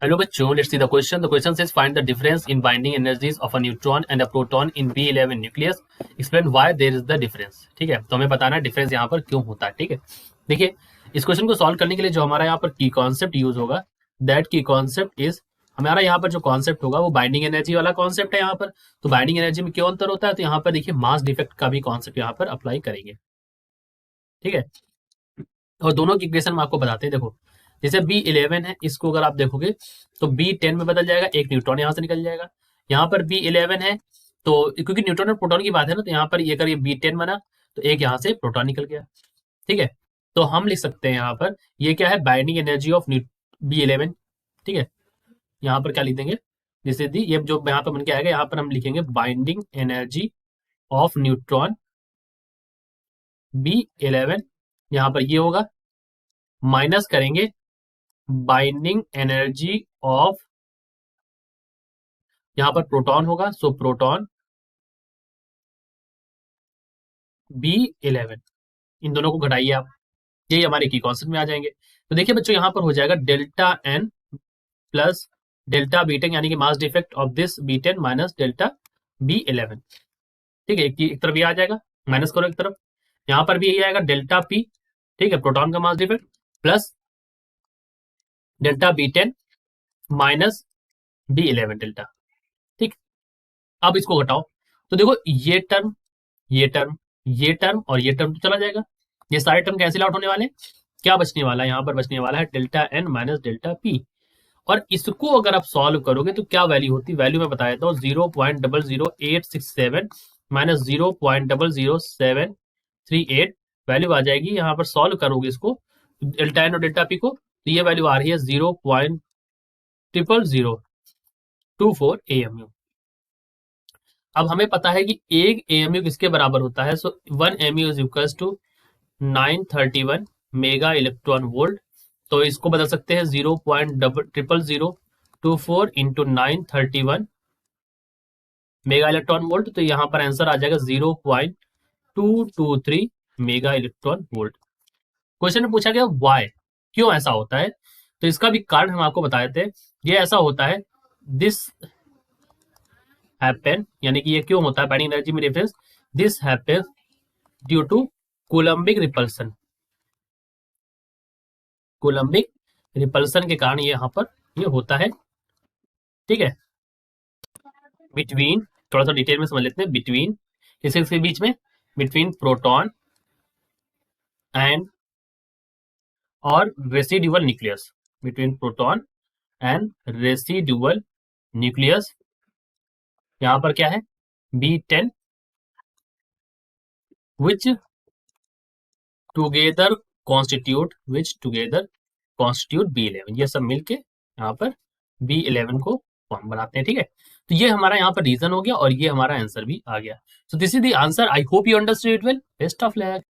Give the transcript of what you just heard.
Hello बच्चों, let's see the question. The question says find the difference in binding energies of a neutron and a proton in B11 nucleus. Explain why there is the difference. ठीक है, तो हमें बताना है difference यहाँ पर क्यों होता है। ठीक है, देखिए इस क्वेश्चन को सॉल्व करने के लिए जो हमारा यहाँ पर की कॉन्सेप्ट यूज होगा, दैट की कॉन्सेप्ट इज, हमारा यहाँ पर जो कॉन्सेप्ट होगा वो बाइंडिंग एनर्जी वाला कॉन्सेप्ट है यहाँ पर। तो बाइंडिंग एनर्जी में क्यों अंतर होता है, तो यहाँ पर देखिए मास डिफेक्ट का भी कॉन्सेप्ट यहाँ पर अप्लाई करेंगे। ठीक है, और दोनों की इक्वेशन हम आपको बताते हैं। देखो जैसे B11 है, इसको अगर आप देखोगे तो B10 में बदल जाएगा, एक न्यूट्रॉन यहाँ से निकल जाएगा। यहाँ पर B11 है तो क्योंकि न्यूट्रॉन और प्रोटॉन की बात है ना, तो यहाँ पर ये अगर ये B10 बना तो एक यहाँ से प्रोटॉन निकल गया। ठीक है, तो हम लिख सकते हैं यहाँ पर ये क्या है, बाइंडिंग एनर्जी ऑफ B11। ठीक है, यहाँ पर क्या लिख देंगे, जैसे दी ये जो यहाँ पर बन के आएगा, यहाँ पर हम लिखेंगे binding energy of neutron B11। यहाँ पर ये होगा, माइनस करेंगे बाइंडिंग एनर्जी ऑफ, यहां पर प्रोटॉन होगा, सो प्रोटॉन B11। इन दोनों को घटाइए आप, यही हमारे की कॉन्सेप्ट में आ जाएंगे। तो देखिए बच्चों, यहां पर हो जाएगा delta N plus delta B10, यानी कि mass defect of this B10 minus delta B11। ठीक है, एक तरफ ये आ जाएगा, माइनस करो एक तरफ, यहां पर भी यही आएगा डेल्टा P। ठीक है, प्रोटॉन का mass defect plus delta B10 minus B11 delta. ठीक, अब इसको घटाओ तो देखो ये टर्म, ये टर्म, ये टर्म और ये टर्म तो चला जाएगा, ये सारे टर्म कैंसिल आउट होने वाले हैं। क्या बचने वाला है, यहाँ पर बचने वाला है delta N minus delta P. और इसको अगर आप सॉल्व करोगे तो क्या वैल्यू होती है, वैल्यू मैं बता देता हूँ, 0.00867 माइनस 0.00738 वैल्यू आ जाएगी। यहाँ पर सॉल्व करोगे इसको डेल्टा एन और डेल्टा पी को, तो ये वैल्यू आ रही है 0.00024 AMU। अब हमें पता है कि एक AMU किसके बराबर होता है, so 1 AMU is equals to 931 mega electron volt. तो इसको बदल सकते हैं 0.00024 इंटू 931 मेगा इलेक्ट्रॉन वोल्ट, तो यहाँ पर आंसर आ जाएगा 0.223 मेगा इलेक्ट्रॉन वोल्ट। क्वेश्चन में पूछा गया वाई, क्यों ऐसा होता है, तो इसका भी कारण हम आपको बता देते हैं। ये ऐसा होता है, दिस हैपन, यानी कि ये क्यों होता है बाइंडिंग एनर्जी में difference, this happen due to coulombic repulsion. Coulombic repulsion के कारण ये यहाँ पर ये होता है। ठीक है, बिटवीन, थोड़ा सा डिटेल में समझ लेते हैं, बिटवीन किसके बीच में, बिटवीन प्रोटॉन एंड और residual nucleus, between proton and residual nucleus. यहाँ पर क्या है, B10 which together constitute B11। ये सब मिलके यहाँ पर B11 को फॉर्म बनाते हैं। ठीक है, तो ये हमारा यहाँ पर रीजन हो गया और ये हमारा आंसर भी आ गया। So this is the answer. I hope you understood it well. Best of luck.